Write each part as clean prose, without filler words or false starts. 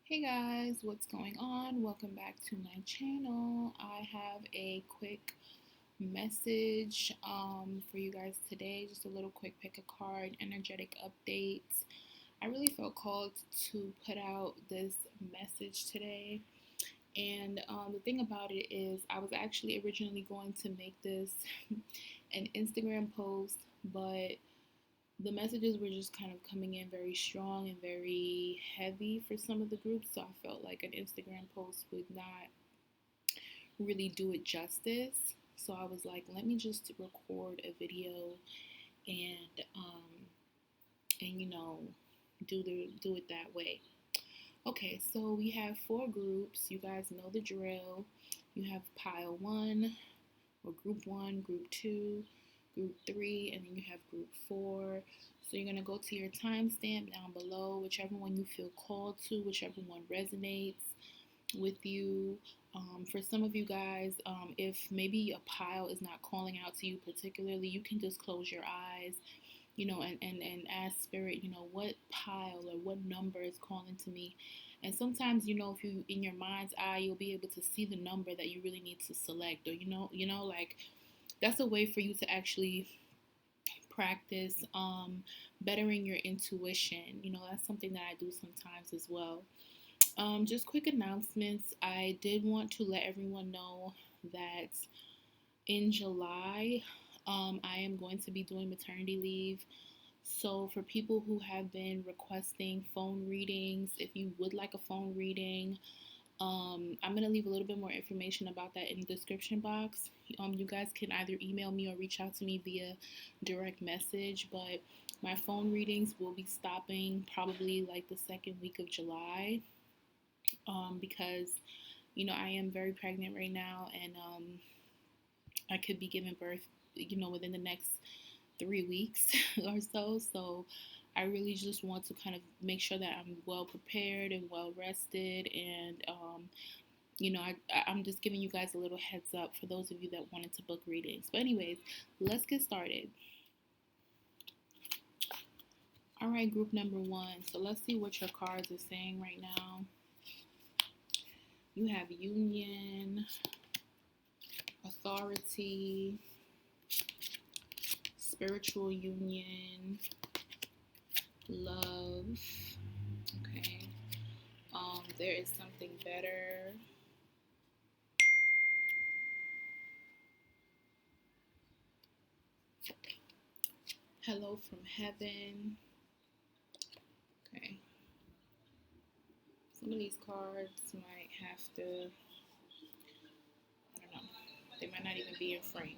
Hey guys, what's going on? Welcome back to my channel. I have a quick message for you guys today. Just a little quick pick a card, energetic updates. I really felt called to put out this message today. And the thing about it is, I was actually originally going to make this an Instagram post, but the messages were just kind of coming in very strong and very heavy for some of the groups, so I felt like an Instagram post would not really do it justice. So I was like, let me just record a video and do it that way. Okay, so we have four groups. You guys know the drill. You have pile one, or group one, group two, group three, and then you have group four. So you're going to go to your timestamp down below, whichever one you feel called to, whichever one resonates with you. For some of you guys, if maybe a pile is not calling out to you particularly, you can just close your eyes, and ask spirit, what pile or what number is calling to me. And sometimes, if you in your mind's eye, you'll be able to see the number that you really need to select, or like that's a way for you to actually practice bettering your intuition. That's something that I do sometimes as well. Just quick announcements. I did want to let everyone know that in July, I am going to be doing maternity leave. So, for people who have been requesting phone readings, if you would like a phone reading, I'm going to leave a little bit more information about that in the description box. You guys can either email me or reach out to me via direct message, but my phone readings will be stopping probably like the second week of July, because, I am very pregnant right now, and I could be giving birth, within the next 3 weeks or so. So I really just want to kind of make sure that I'm well prepared and well rested. And, I'm just giving you guys a little heads up for those of you that wanted to book readings. But, anyways, let's get started. All right, group number one. So let's see what your cards are saying right now. You have union, authority, spiritual union, love. Okay. There is something better. Hello from heaven. Okay. Some of these cards might have to, I don't know, they might not even be in frame.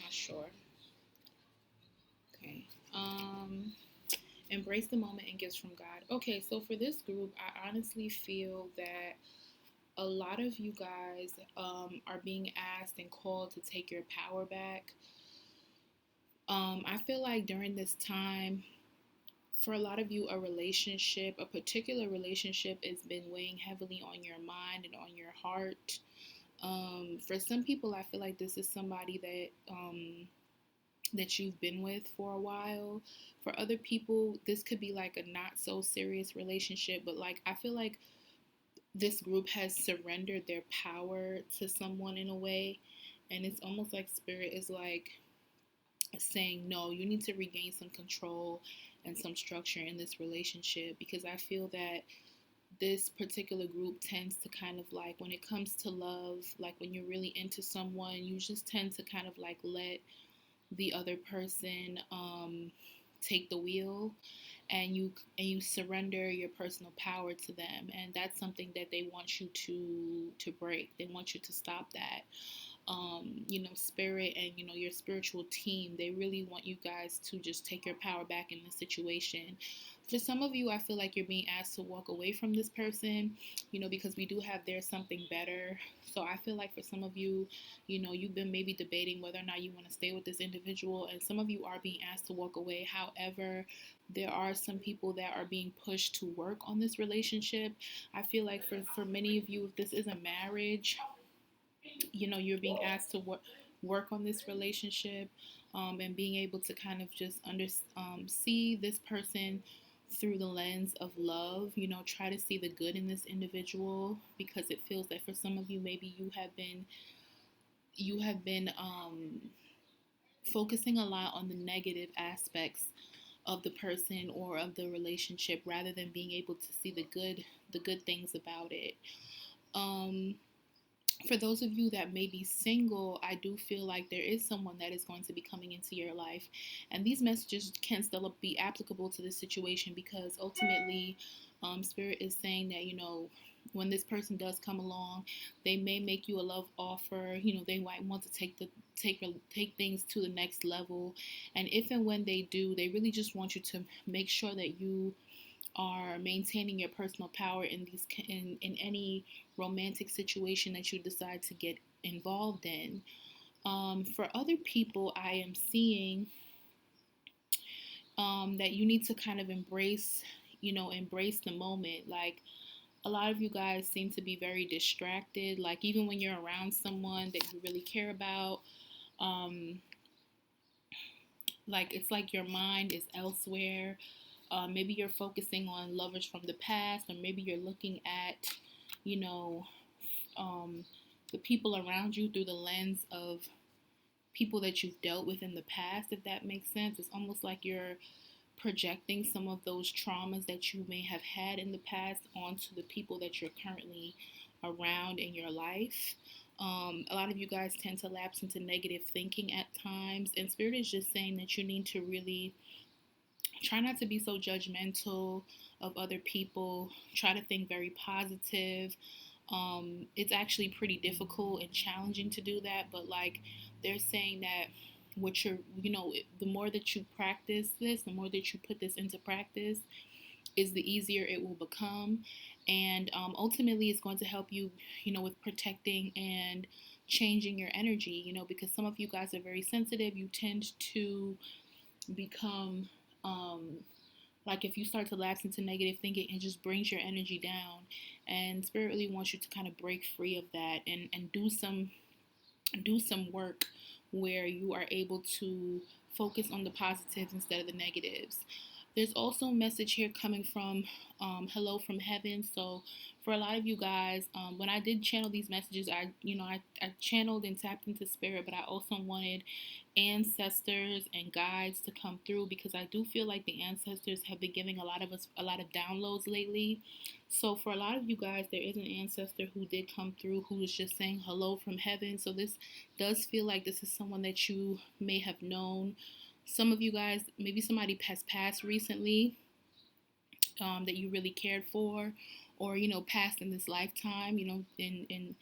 Not sure. Okay. Embrace the moment and gifts from God. Okay, so for this group, I honestly feel that a lot of you guys are being asked and called to take your power back. I feel like during this time, for a lot of you, a particular relationship has been weighing heavily on your mind and on your heart. For some people, I feel like this is somebody that you've been with for a while. For other people, this could be like a not so serious relationship, but like I feel like this group has surrendered their power to someone in a way, and it's almost like spirit is like saying, no, you need to regain some control and some structure in this relationship, because I feel that this particular group tends to kind of like, when it comes to love, like when you're really into someone, you just tend to kind of like let the other person take the wheel, and you surrender your personal power to them, and that's something that they want you to break. They want you to stop that. Spirit and, your spiritual team, they really want you guys to just take your power back in this situation. For some of you, I feel like you're being asked to walk away from this person, because we do have there's something better. So I feel like for some of you, you've been maybe debating whether or not you want to stay with this individual, and some of you are being asked to walk away. However, there are some people that are being pushed to work on this relationship. I feel like for many of you, if this is a marriage, you're being asked to work on this relationship, and being able to kind of just see this person through the lens of love. Try to see the good in this individual, because it feels that for some of you, maybe you have been focusing a lot on the negative aspects of the person or of the relationship, rather than being able to see the good things about it. Um, for those of you that may be single, I do feel like there is someone that is going to be coming into your life. And these messages can still be applicable to this situation, because ultimately, Spirit is saying that, when this person does come along, they may make you a love offer. They might want to take things to the next level. And if and when they do, they really just want you to make sure that you are maintaining your personal power in any romantic situation that you decide to get involved in. For other people, I am seeing that you need to kind of embrace the moment. Like, a lot of you guys seem to be very distracted. Like, even when you're around someone that you really care about, um, like, it's like your mind is elsewhere. Maybe you're focusing on lovers from the past, or maybe you're looking at, you know, um, the people around you through the lens of people that you've dealt with in the past, if that makes sense. It's almost like you're projecting some of those traumas that you may have had in the past onto the people that you're currently around in your life. A lot of you guys tend to lapse into negative thinking at times, and Spirit is just saying that you need to really try not to be so judgmental of other people. Try to think very positive. It's actually pretty difficult and challenging to do that, but like, they're saying that the more that you practice this, the more that you put this into practice, is the easier it will become. And ultimately, it's going to help you, with protecting and changing your energy, because some of you guys are very sensitive. You tend to become, like, if you start to lapse into negative thinking, it just brings your energy down. And Spirit really wants you to kind of break free of that, and do some work where you are able to focus on the positives instead of the negatives. There's also a message here coming from Hello from Heaven. So for a lot of you guys, when I did channel these messages, I channeled and tapped into Spirit, but I also wanted ancestors and guides to come through, because I do feel like the ancestors have been giving a lot of us a lot of downloads lately. So for a lot of you guys, there is an ancestor who did come through, who is just saying hello from heaven. So this does feel like this is someone that you may have known. Some of you guys, maybe somebody has passed recently, that you really cared for, or passed in this lifetime. In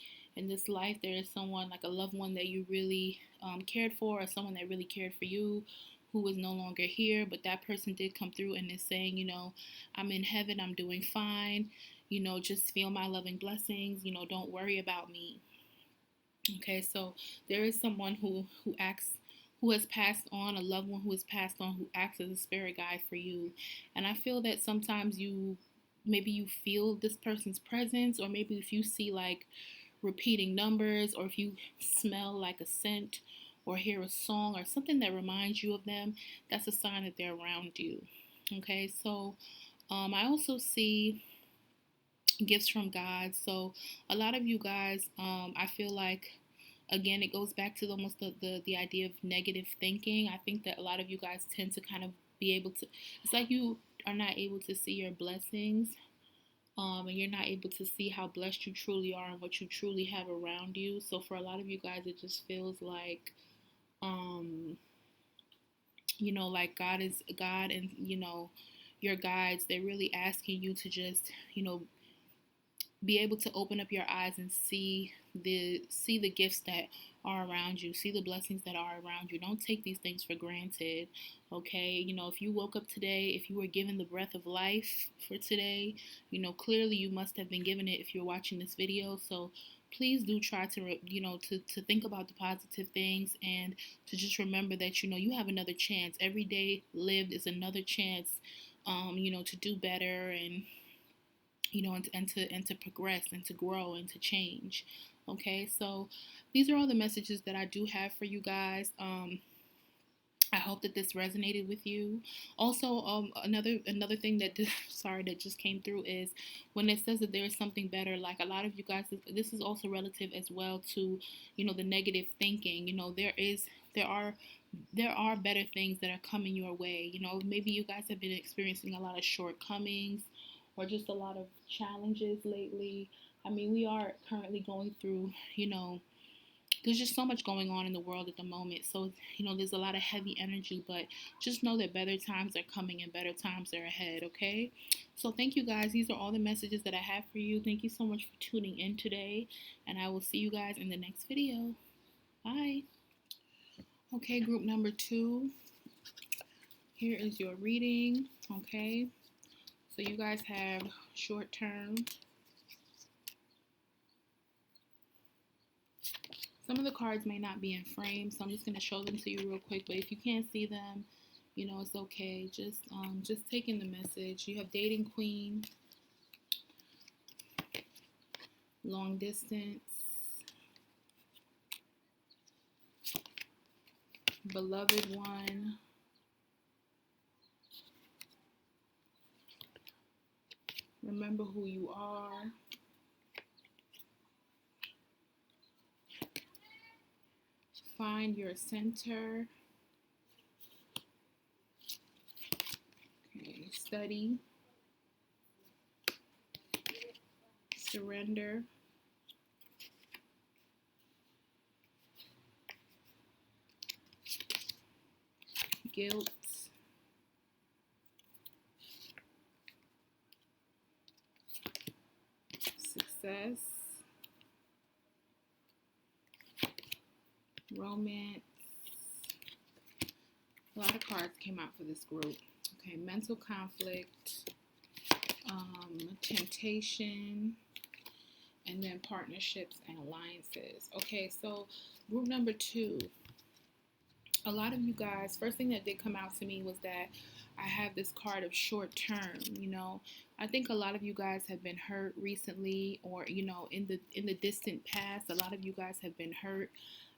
this life, there is someone, like a loved one, that you really cared for, or someone that really cared for you, who is no longer here. But that person did come through and is saying, I'm in heaven, I'm doing fine. Just feel my loving blessings. Don't worry about me. Okay, so there is someone who acts, who has passed on, a loved one who has passed on, who acts as a spirit guide for you. And I feel that sometimes maybe you feel this person's presence, or maybe if you see like repeating numbers, or if you smell like a scent, or hear a song or something that reminds you of them, that's a sign that they're around you. Okay, so I also see gifts from God. So a lot of you guys, I feel like, again, it goes back to almost the idea of negative thinking. I think that a lot of you guys tend to kind of be able to, it's like you are not able to see your blessings, and you're not able to see how blessed you truly are and what you truly have around you. So for a lot of you guys, it just feels like, like God, and your guides, they're really asking you to just, be able to open up your eyes and see the gifts that are around you, see the blessings that are around you. Don't take these things for granted. Okay, if you woke up today, if you were given the breath of life for today, clearly you must have been given it if you're watching this video. So please do try to to think about the positive things, and to just remember that you have another chance. Every day lived is another chance, to do better, and and to progress, and to grow, and to change. Okay, so these are all the messages that I do have for you guys. I hope that this resonated with you. Also, another thing that sorry, that just came through is when it says that there is something better. Like a lot of you guys, this is also relative as well to, the negative thinking. There are there are better things that are coming your way. Maybe you guys have been experiencing a lot of shortcomings or just a lot of challenges lately. I mean, we are currently going through, there's just so much going on in the world at the moment. So, there's a lot of heavy energy, but just know that better times are coming and better times are ahead, okay? So, thank you guys. These are all the messages that I have for you. Thank you so much for tuning in today, and I will see you guys in the next video. Bye. Okay, group number 2. Here is your reading, okay? So, you guys have short term. Some of the cards may not be in frame, so I'm just going to show them to you real quick. But if you can't see them, it's okay. Just take in the message. You have Dating Queen, Long Distance, Beloved One, Remember Who You Are, Find Your Center, okay, Study, Surrender, Guilt, Success, Romance. A lot of cards came out for this group. Okay, Mental Conflict, Temptation, and then Partnerships and Alliances. Okay, so group number 2. A lot of you guys, first thing that did come out to me was that I have this card of short term. I think a lot of you guys have been hurt recently, or in the distant past. A lot of you guys have been hurt.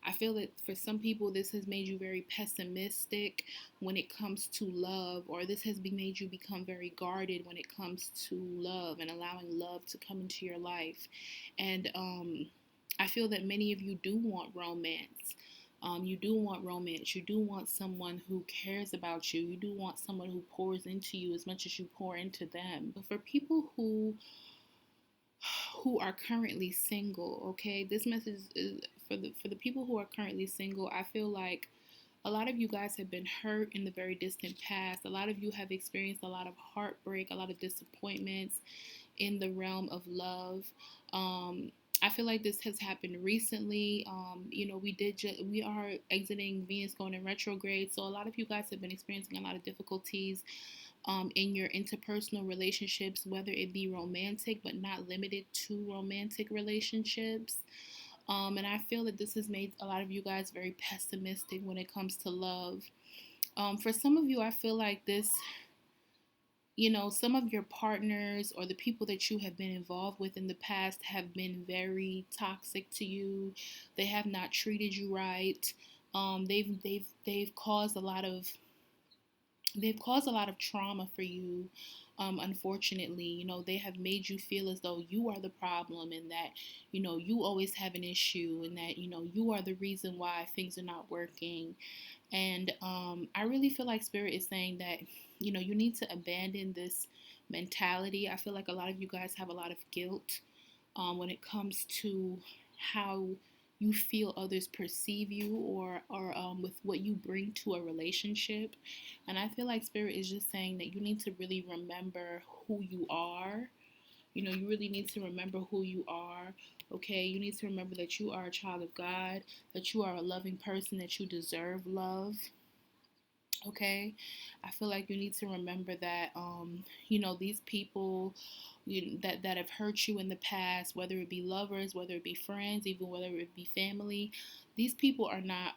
I feel that for some people this has made you very pessimistic when it comes to love, or this has made you become very guarded when it comes to love and allowing love to come into your life. And I feel that many of you do want romance. You do want romance. You do want someone who cares about you. You do want someone who pours into you as much as you pour into them. But for people who are currently single, okay, this message is for the people who are currently single. I feel like a lot of you guys have been hurt in the very distant past. A lot of you have experienced a lot of heartbreak, a lot of disappointments in the realm of love. I feel like this has happened recently. We are exiting Venus going in retrograde, so a lot of you guys have been experiencing a lot of difficulties in your interpersonal relationships, whether it be romantic, but not limited to romantic relationships. And I feel that this has made a lot of you guys very pessimistic when it comes to love. For some of you, I feel like this, some of your partners or the people that you have been involved with in the past have been very toxic to you. They have not treated you right. They've caused a lot of trauma for you. Unfortunately, they have made you feel as though you are the problem, and that, you always have an issue, and that, you are the reason why things are not working. And I really feel like Spirit is saying that, you need to abandon this mentality. I feel like a lot of you guys have a lot of guilt when it comes to how you feel others perceive you, or with what you bring to a relationship. And I feel like Spirit is just saying that you need to really remember who you are. You really need to remember who you are. Okay, you need to remember that you are a child of God, that you are a loving person, that you deserve love. Okay, I feel like you need to remember that these people that have hurt you in the past, whether it be lovers, whether it be friends, even whether it be family, these people are not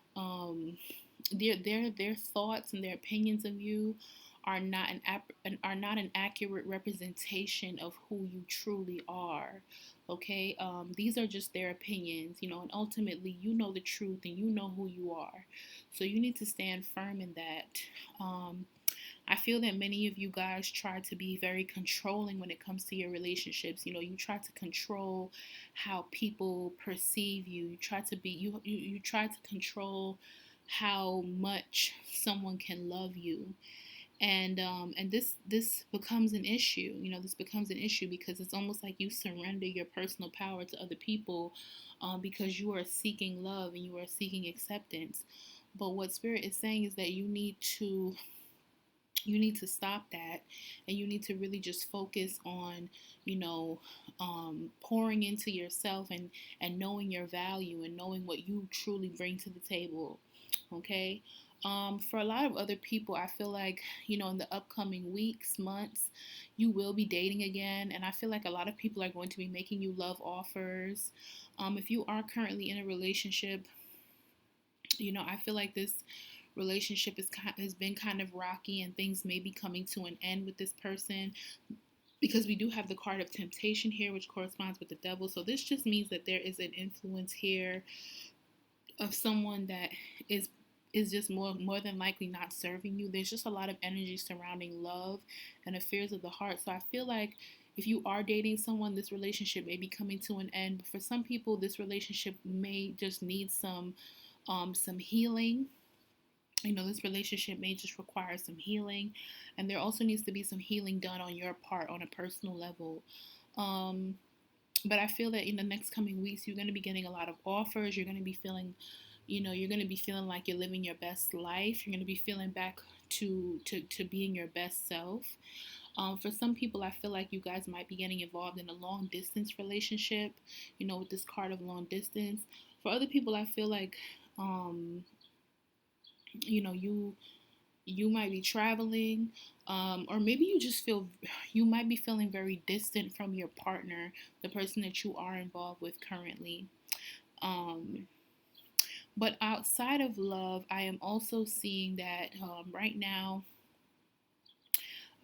their thoughts and their opinions of you are not an accurate representation of who you truly are. Okay, these are just their opinions, and ultimately you know the truth and you know who you are. So you need to stand firm in that. Um, I feel that many of you guys try to be very controlling when it comes to your relationships. You try to control how people perceive you. You try to be you try to control how much someone can love you. And this becomes an issue. This becomes an issue because it's almost like you surrender your personal power to other people, because you are seeking love and you are seeking acceptance. But what Spirit is saying is that you need to stop that, and you need to really just focus on you know pouring into yourself, and knowing your value, and knowing what you truly bring to the table. Okay. For a lot of other people, I feel like in the upcoming weeks, months, you will be dating again, and I feel like a lot of people are going to be making you love offers. If you are currently in a relationship, I feel like this relationship has been kind of rocky, and things may be coming to an end with this person, because we do have the card of temptation here, which corresponds with the devil. So this just means that there is an influence here of someone that is just more than likely not serving you. There's just a lot of energy surrounding love and affairs of the heart. So I feel like if you are dating someone, this relationship may be coming to an end. But for some people, this relationship may just need some healing. This relationship may just require some healing, and there also needs to be some healing done on your part on a personal level. Um, but I feel that in the next coming weeks, you're going to be getting a lot of offers. You're going to be feeling, you're going to be feeling like you're living your best life. You're going to be feeling back to being your best self. For some people, I feel like you guys might be getting involved in a long distance relationship, with this card of long distance. For other people, I feel like, you might be traveling, or maybe you might be feeling very distant from your partner, the person that you are involved with currently. um, but outside of love, I am also seeing that right now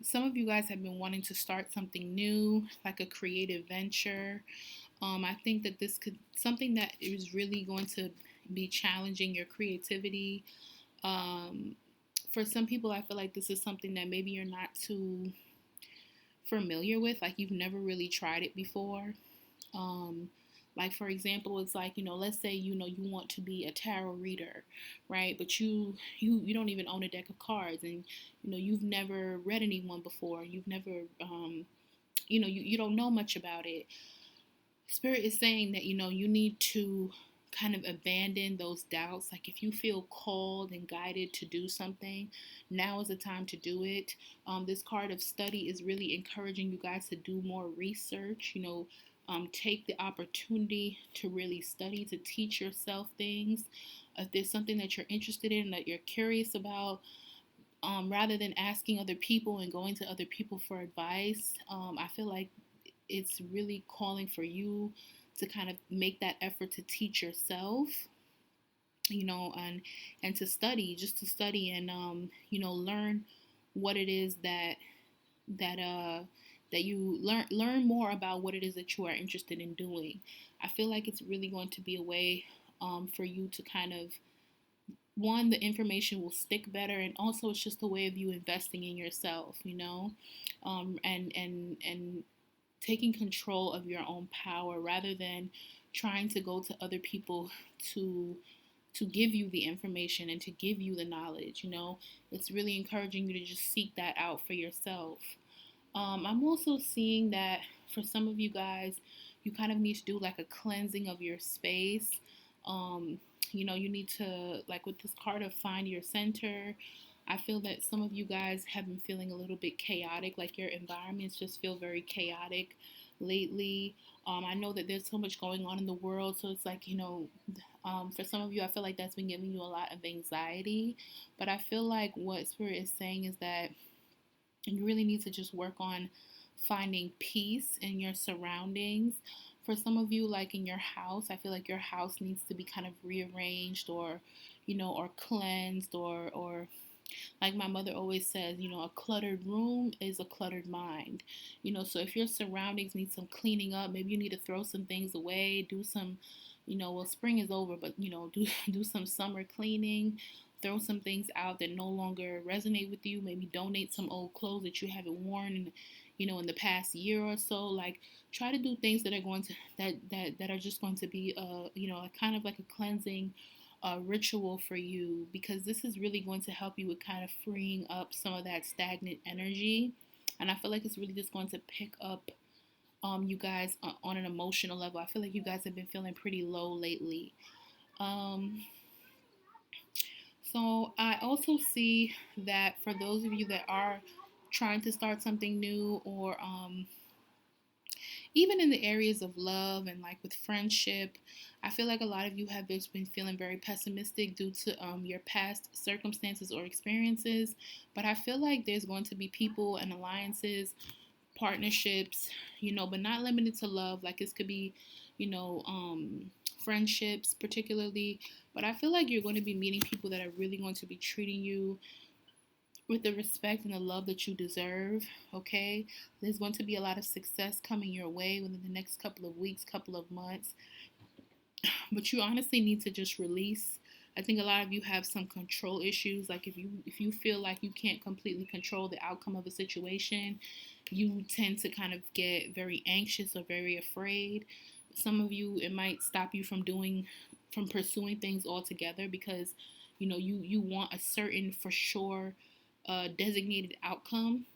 some of you guys have been wanting to start something new, like a creative venture. I think that this could something that is really going to be challenging your creativity. um, for some people, I feel like this is something that maybe you're not too familiar with, like you've never really tried it before. Um, like for example, it's like, let's say you want to be a tarot reader, right? But you don't even own a deck of cards, and you've never read anyone before. You've never you don't know much about it. Spirit is saying that you need to kind of abandon those doubts. Like if you feel called and guided to do something, now is the time to do it. This card of study is really encouraging you guys to do more research. Take the opportunity to really study, to teach yourself things. If there's something that you're interested in, that you're curious about, rather than asking other people and going to other people for advice, I feel like it's really calling for you to kind of make that effort to teach yourself, and to study, just to study, and learn what it is that that you learn more about what it is that you are interested in doing. I feel like it's really going to be a way for you to kind of, one, the information will stick better, and also it's just a way of you investing in yourself, and taking control of your own power, rather than trying to go to other people to give you the information and to give you the knowledge. It's really encouraging you to just seek that out for yourself. I'm also seeing that for some of you guys, you kind of need to do like a cleansing of your space. um, you need to, like with this card of find your center, I feel that some of you guys have been feeling a little bit chaotic, like your environments just feel very chaotic lately. I know that there's so much going on in the world, so it's like, for some of you, I feel like that's been giving you a lot of anxiety. But I feel like what Spirit is saying is that you really need to just work on finding peace in your surroundings. For some of you, like in your house, I feel like your house needs to be kind of rearranged, or cleansed, or like my mother always says, a cluttered room is a cluttered mind. So if your surroundings need some cleaning up, maybe you need to throw some things away, do some, well, spring is over, but do do some summer cleaning. throw some things out that no longer resonate with you. Maybe donate some old clothes that you haven't worn in the past year or so. Like, try to do things that are going to that are just going to be a kind of like a cleansing ritual for you, because this is really going to help you with kind of freeing up some of that stagnant energy. And I feel like it's really just going to pick up you guys on an emotional level. I feel like you guys have been feeling pretty low lately. um so I also see that for those of you that are trying to start something new, or even in the areas of love and like with friendship, I feel like a lot of you have just been feeling very pessimistic due to your past circumstances or experiences. But I feel like there's going to be people and alliances, partnerships, but not limited to love. Like, this could be, friendships particularly. But I feel like you're going to be meeting people that are really going to be treating you with the respect and the love that you deserve. Okay, there's going to be a lot of success coming your way within the next couple of weeks, couple of months. But you honestly need to just release. I think a lot of you have some control issues. Like, if you feel like you can't completely control the outcome of a situation, you tend to kind of get very anxious or very afraid. Some of you, it might stop you from pursuing things altogether, because you want a certain, for sure, designated outcome.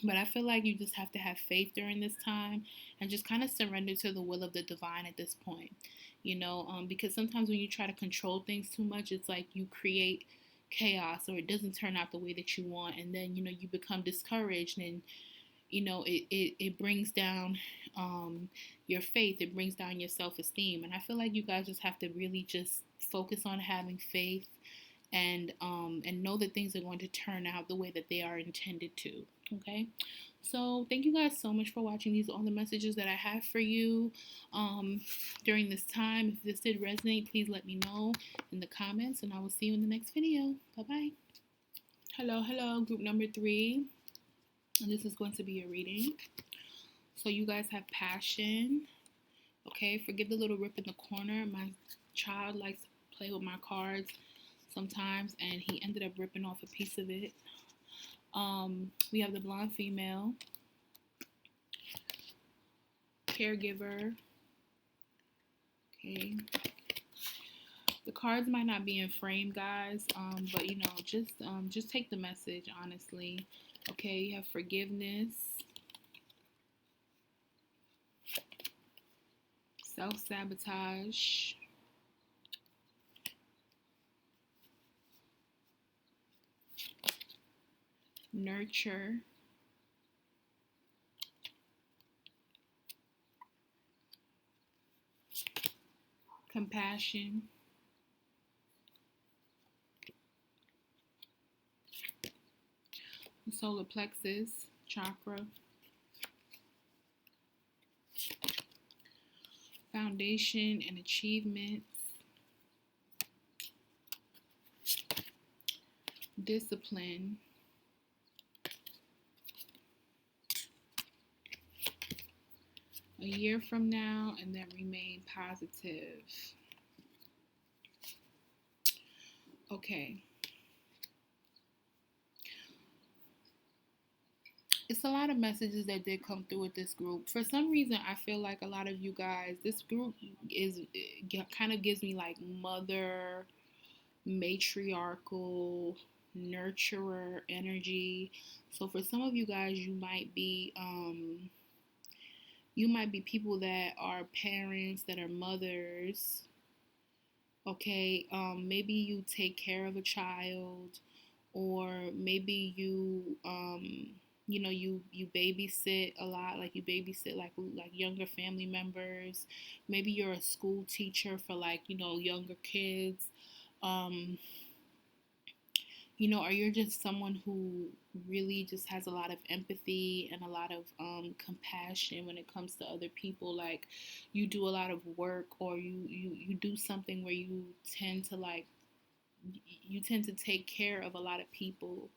But I feel like you just have to have faith during this time and just kind of surrender to the will of the divine at this point. Because sometimes when you try to control things too much, it's like you create chaos, or it doesn't turn out the way that you want. And then, you become discouraged, and, it brings down your faith, it brings down your self esteem. And I feel like you guys just have to really just focus on having faith, and know that things are going to turn out the way that they are intended to. Okay, so thank you guys so much for watching. These are all the messages that I have for you during this time. If this did resonate, please let me know in the comments, and I will see you in the next video. Bye bye. Hello, group number 3, and this is going to be a reading. So you guys have passion. Okay, forgive the little rip in the corner. My child likes to play with my cards sometimes, and he ended up ripping off a piece of it. We have the blonde female, caregiver. Okay, the cards might not be in frame, guys, but just take the message honestly. Okay, you have forgiveness, self-sabotage, nurture, compassion, solar plexus chakra, foundation and achievements, discipline, a year from now, and then remain positive. Okay. It's a lot of messages that did come through with this group. For some reason, I feel like a lot of you guys, this group kind of gives me like mother, matriarchal, nurturer energy. So for some of you guys, you might be people that are parents, that are mothers. Okay, maybe you take care of a child, or maybe you babysit a lot. Like, you babysit like younger family members. Maybe you're a school teacher for like younger kids. Um, or you're just someone who really just has a lot of empathy and a lot of compassion when it comes to other people. Like, you do a lot of work, or you do something where you tend to take care of a lot of people.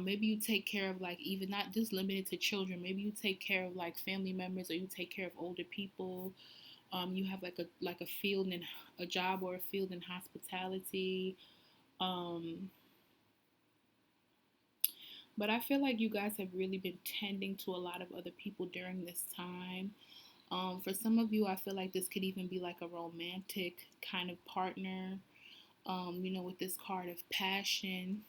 Maybe you take care of, like, even not just limited to children. Maybe you take care of like family members, or you take care of older people. You have like a field in a job, or a field in hospitality. Um, but I feel like you guys have really been tending to a lot of other people during this time. For some of you, I feel like this could even be like a romantic kind of partner, with this card of passion,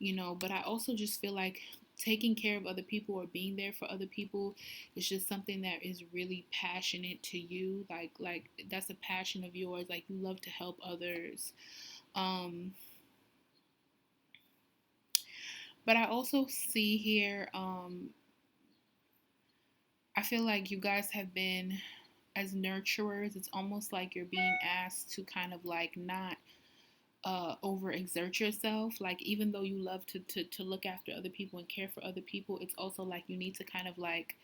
but I also just feel like taking care of other people or being there for other people is just something that is really passionate to you. Like that's a passion of yours. Like you love to help others. Um, but I also see here, I feel like you guys have been as nurturers, it's almost like you're being asked to kind of like not overexert yourself. Like even though you love to look after other people and care for other people, it's also like you need to kind of like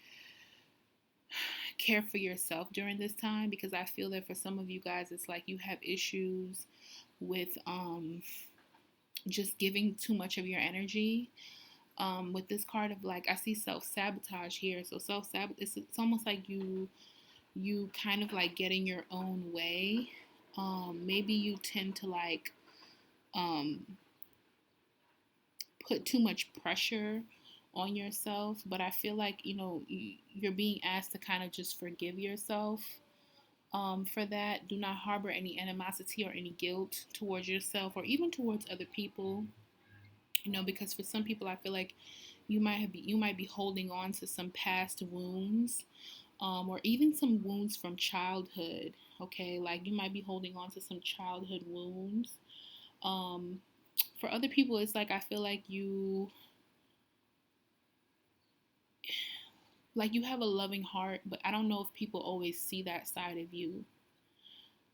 care for yourself during this time, because I feel that for some of you guys it's like you have issues with just giving too much of your energy. With this card of like, I see self-sabotage here. So self-sabotage, it's almost like you kind of like get in your own way. Maybe you tend to like um, put too much pressure on yourself, but I feel like you're being asked to kind of just forgive yourself for that. Do not harbor any animosity or any guilt towards yourself or even towards other people. Because for some people, I feel like you might be holding on to some past wounds, or even some wounds from childhood. Okay, like you might be holding on to some childhood wounds. Um, for other people, it's like I feel like you have a loving heart, but I don't know if people always see that side of you.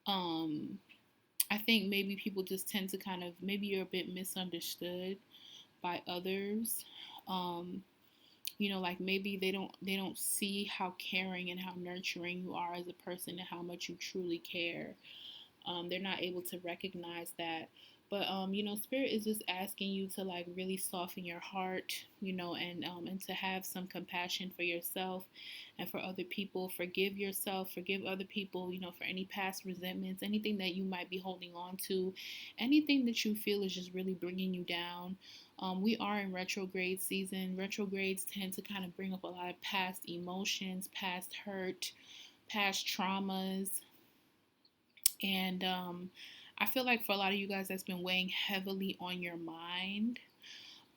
Um, I think maybe people just tend to kind of, maybe you're a bit misunderstood by others. Um, like maybe they don't see how caring and how nurturing you are as a person and how much you truly care. They're not able to recognize that. But Spirit is just asking you to like really soften your heart, and to have some compassion for yourself and for other people. Forgive yourself, forgive other people, for any past resentments, anything that you might be holding on to, anything that you feel is just really bringing you down. We are in retrograde season. Retrogrades tend to kind of bring up a lot of past emotions, past hurt, past traumas, and I feel like for a lot of you guys, that's been weighing heavily on your mind,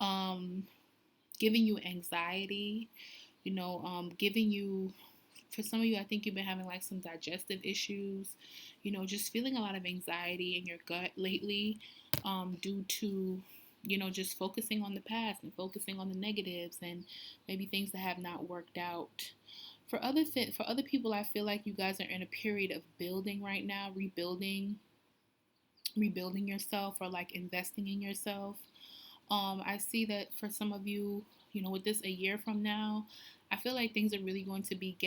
um, giving you anxiety, giving you, for some of you, I think you've been having like some digestive issues, just feeling a lot of anxiety in your gut lately, due to, just focusing on the past and focusing on the negatives and maybe things that have not worked out. For other people, I feel like you guys are in a period of building right now, rebuilding yourself, or like investing in yourself. I see that for some of you, with this a year from now, I feel like things are going to be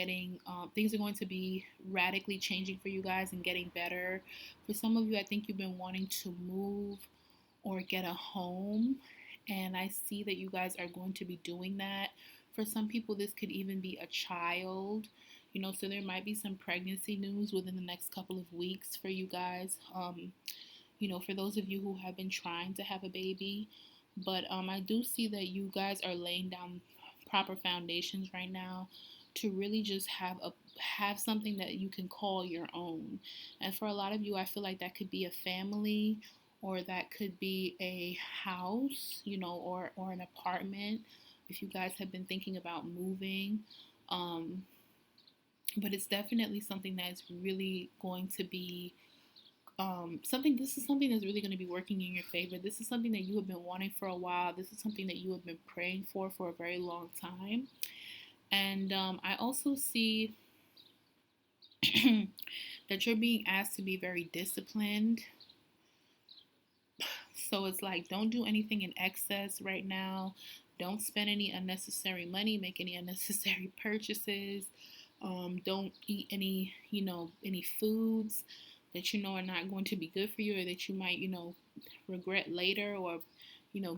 radically changing for you guys and getting better. For some of you, I think you've been wanting to move or get a home, and I see that you guys are going to be doing that. For some people, this could even be a child, so there might be some pregnancy news within the next couple of weeks for you guys. For those of you who have been trying to have a baby. But I do see that you guys are laying down proper foundations right now to really just have something that you can call your own. And for a lot of you, I feel like that could be a family, or that could be a house, or an apartment if you guys have been thinking about moving. Um, but it's definitely something that's really going to be this is something that's really going to be working in your favor. This is something that you have been wanting for a while. This is something that you have been praying for a very long time. And I also see that you're being asked to be very disciplined. So it's like, don't do anything in excess right now. Don't spend any unnecessary money, make any unnecessary purchases. Don't eat any foods that are not going to be good for you, or that you might, regret later, or,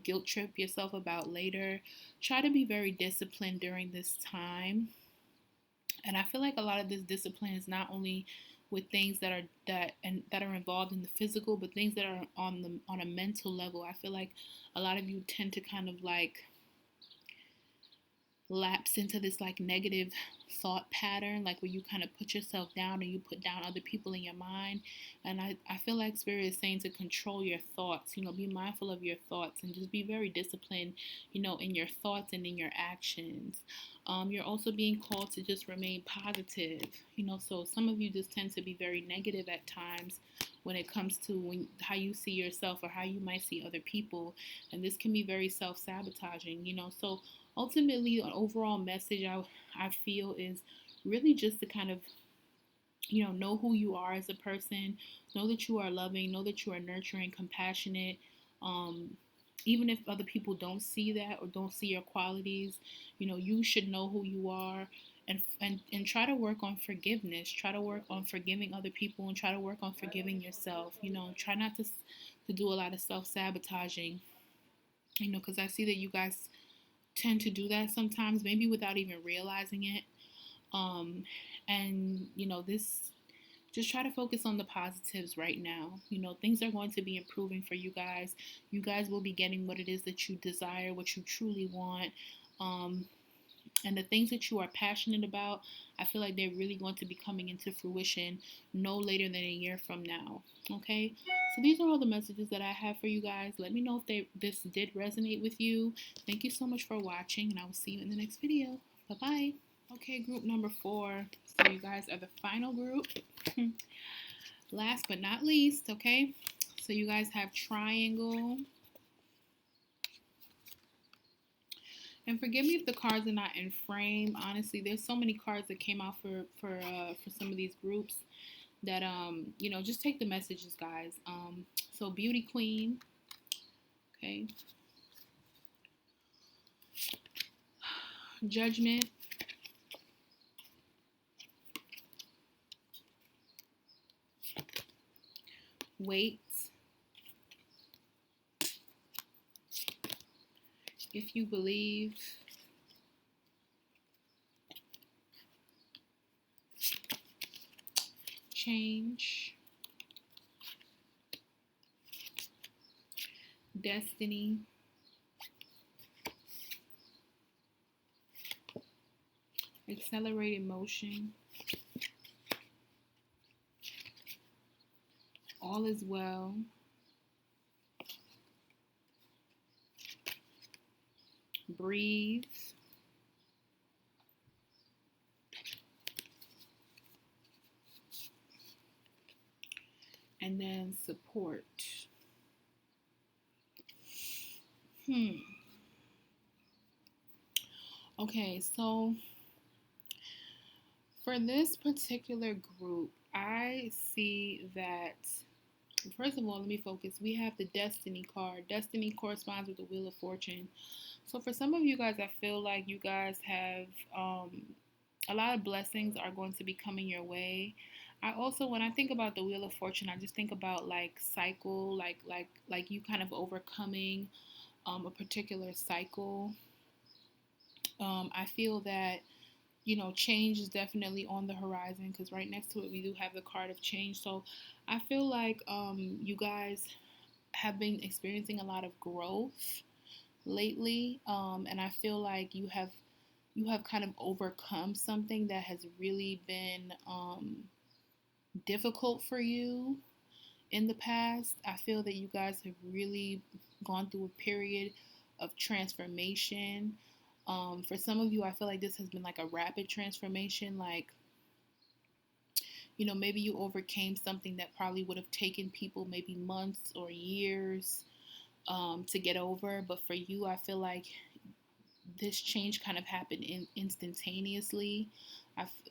guilt trip yourself about later. Try to be very disciplined during this time. And I feel like a lot of this discipline is not only with things that are involved in the physical, but things that are on a mental level. I feel like a lot of you tend to kind of like lapse into this like negative thought pattern, like where you kind of put yourself down and you put down other people in your mind. And I feel like Spirit is saying to control your thoughts, be mindful of your thoughts and just be very disciplined, in your thoughts and in your actions. You're also being called to just remain positive, so some of you just tend to be very negative at times when it comes to how you see yourself or how you might see other people. And this can be very self-sabotaging, so ultimately an overall message I feel is really just to kind of know who you are as a person, know that you are loving, know that you are nurturing, compassionate. um, Even if other people don't see that or don't see your qualities, you should know who you are. And try to work on forgiveness, try to work on forgiving other people, and try to work on forgiving yourself. Try not to do a lot of self-sabotaging, because I see that you guys tend to do that sometimes, maybe without even realizing it. Um, and this, just try to focus on the positives right now. Things are going to be improving for you guys. You guys will be getting what it is that you desire, what you truly want. Um, and the things that you are passionate about, I feel like they're really going to be coming into fruition no later than a year from now. Okay, so these are all the messages that I have for you guys. Let me know if this did resonate with you. Thank you so much for watching, and I will see you in the next video. Bye bye. Okay, group number 4. So you guys are the final group. Last but not least, okay? So you guys have triangle. And forgive me if the cards are not in frame. Honestly, there's so many cards that came out for some of these groups that just take the messages, guys. So Beauty Queen, okay. Judgment. Wait. If you believe. Change. Destiny. Accelerated motion. All is well. Breathe. And then support. Okay, so for this particular group, I see that, first of all, let me focus. We have the Destiny card. Destiny corresponds with the Wheel of Fortune. So for some of you guys, I feel like you guys have a lot of blessings are going to be coming your way. I also, when I think about the Wheel of Fortune, I just think about like cycle, like you kind of overcoming a particular cycle. I feel that change is definitely on the horizon, because right next to it we do have the card of change. So I feel like you guys have been experiencing a lot of growth lately, and I feel like you have kind of overcome something that has really been difficult for you in the past. I feel that you guys have really gone through a period of transformation. For some of you, I feel like this has been like a rapid transformation. Like, maybe you overcame something that probably would have taken people maybe months or years to get over. But for you, I feel like this change kind of happened instantaneously.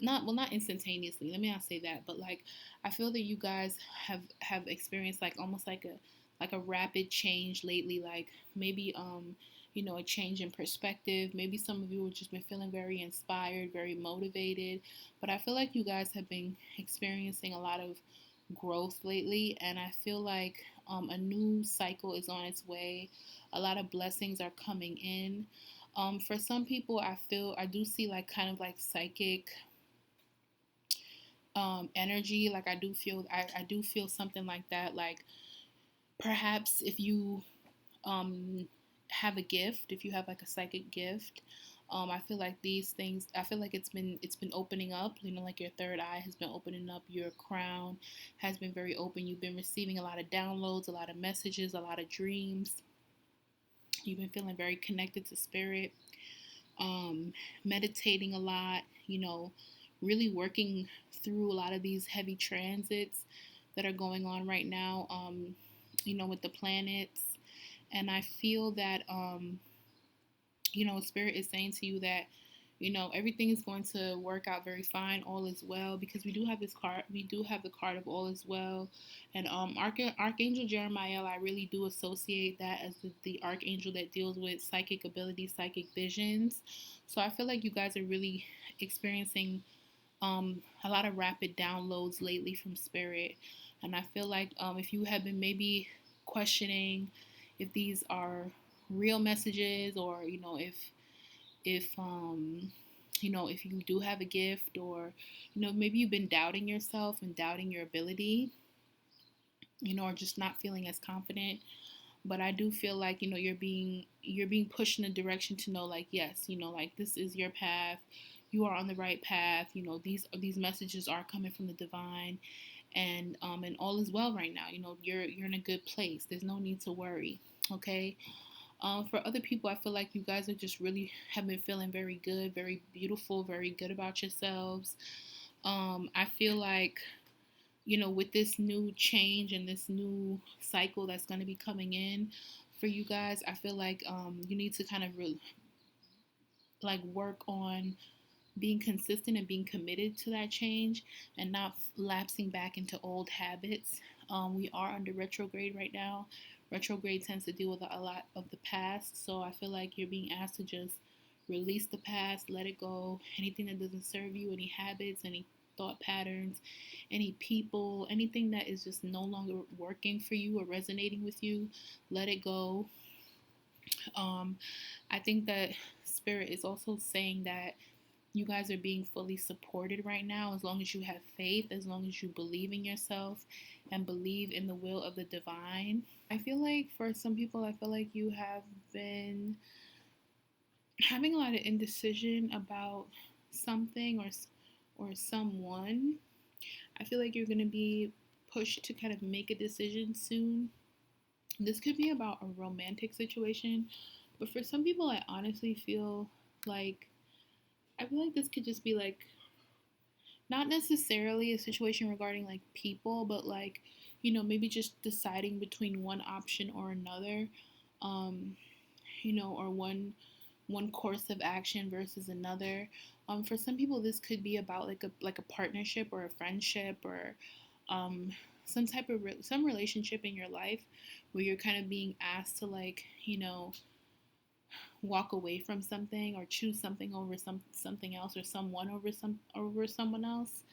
Not instantaneously. Let me not say that, but like I feel that you guys have experienced like almost like a rapid change lately. Like maybe a change in perspective. Maybe some of you have just been feeling very inspired, very motivated. But I feel like you guys have been experiencing a lot of growth lately, and I feel like a new cycle is on its way. A lot of blessings are coming in. For some people, I do see like kind of like psychic energy. Like I do feel something like that. Like perhaps if you um have a gift, if you have like a psychic gift, I feel like these things, I feel like it's been opening up, you know, like your third eye has been opening up, your crown has been very open, you've been receiving a lot of downloads, a lot of messages, a lot of dreams, you've been feeling very connected to spirit, um meditating a lot, you know, really working through a lot of these heavy transits that are going on right now, you know, with the planets. And I feel that you know, spirit is saying to you that, you know, everything is going to work out very fine, all is well, because we do have this card, we do have the card of all is well. And Archangel Jeremiah, I really do associate that as the archangel that deals with psychic abilities, psychic visions. So I feel like you guys are really experiencing a lot of rapid downloads lately from spirit. And I feel like if you have been maybe questioning if these are real messages, or you know, if you know, if you do have a gift, or you know, maybe you've been doubting yourself and doubting your ability, you know, or just not feeling as confident. But I do feel like, you know, you're being pushed in a direction to know, like, yes, you know, like this is your path, you are on the right path, you know, these messages are coming from the divine. And all is well right now, you know, you're in a good place, there's no need to worry. Okay. For other people, I feel like you guys are just really have been feeling very good, very beautiful, very good about yourselves. I feel like, you know, with this new change and this new cycle that's going to be coming in for you guys, I feel like you need to kind of like work on being consistent and being committed to that change and not lapsing back into old habits. We are under retrograde right now. Retrograde tends to deal with a lot of the past, so I feel like you're being asked to just release the past, let it go. Anything that doesn't serve you, any habits, any thought patterns, any people, anything that is just no longer working for you or resonating with you, let it go. Um, I think that Spirit is also saying that you guys are being fully supported right now, as long as you have faith, as long as you believe in yourself and believe in the will of the divine. I feel like for some people, I feel like you have been having a lot of indecision about something or someone. I feel like you're going to be pushed to kind of make a decision soon. This could be about a romantic situation, but for some people, I honestly feel like I feel like this could just be like not necessarily a situation regarding like people, but like, you know, maybe just deciding between one option or another, um, you know, or one course of action versus another. For some people, this could be about like a partnership or a friendship, or um, some type of some relationship in your life where you're kind of being asked to, like, you know, walk away from something or choose something over something else, or someone over someone else.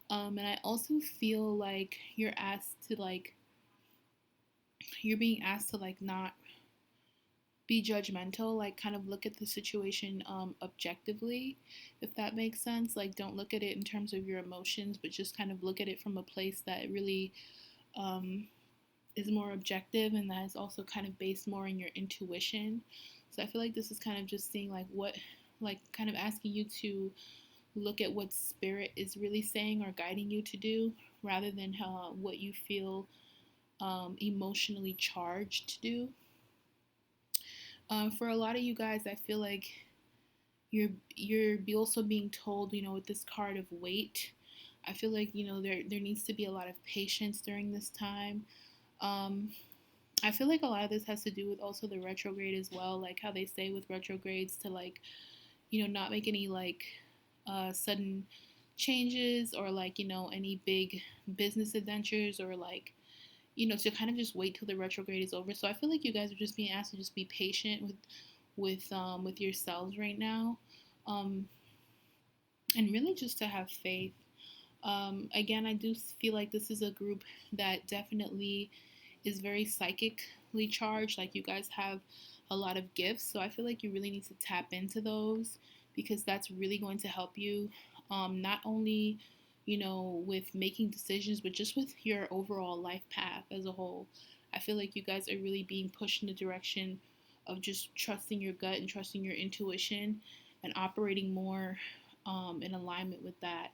And I also feel like you're being asked to like not be judgmental, like kind of look at the situation objectively, if that makes sense. Like don't look at it in terms of your emotions, but just kind of look at it from a place that really um, is more objective, and that is also kind of based more in your intuition. So I feel like this is kind of just seeing like what, like kind of asking you to look at what spirit is really saying or guiding you to do, rather than what you feel emotionally charged to do. For a lot of you guys, I feel like you're also being told, you know, with this card of weight, I feel like, you know, there needs to be a lot of patience during this time. Um, I feel like a lot of this has to do with also the retrograde as well, like how they say with retrogrades to, like, you know, not make any like sudden changes, or like, you know, any big business adventures, or like, you know, to kind of just wait till the retrograde is over. So I feel like you guys are just being asked to just be patient with yourselves right now, um, and really just to have faith. Again, I do feel like this is a group that definitely is very psychically charged. Like you guys have a lot of gifts, so I feel like you really need to tap into those, because that's really going to help you, not only with making decisions, but just with your overall life path as a whole. I feel like you guys are really being pushed in the direction of just trusting your gut and trusting your intuition and operating more in alignment with that.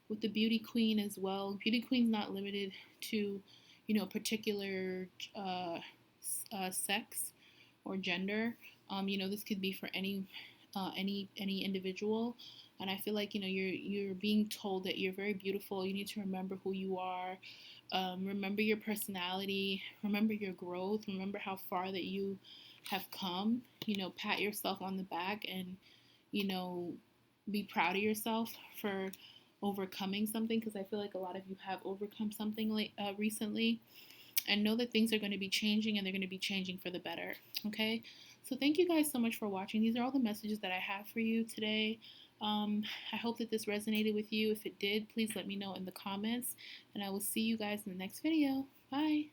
With the beauty queen as well, beauty queen's not limited to, particular sex or gender. This could be for any individual. And I feel like you're being told that you're very beautiful. You need to remember who you are. Remember your personality. Remember your growth. Remember how far that you have come. Pat yourself on the back and you know be proud of yourself for overcoming something, because I feel like a lot of you have overcome something recently, and know that things are going to be changing, and they're going to be changing for the better. Okay, so thank you guys so much for watching. These are all the messages that I have for you today. I hope that this resonated with you. If it did, please let me know in the comments, and I will see you guys in the next video. Bye.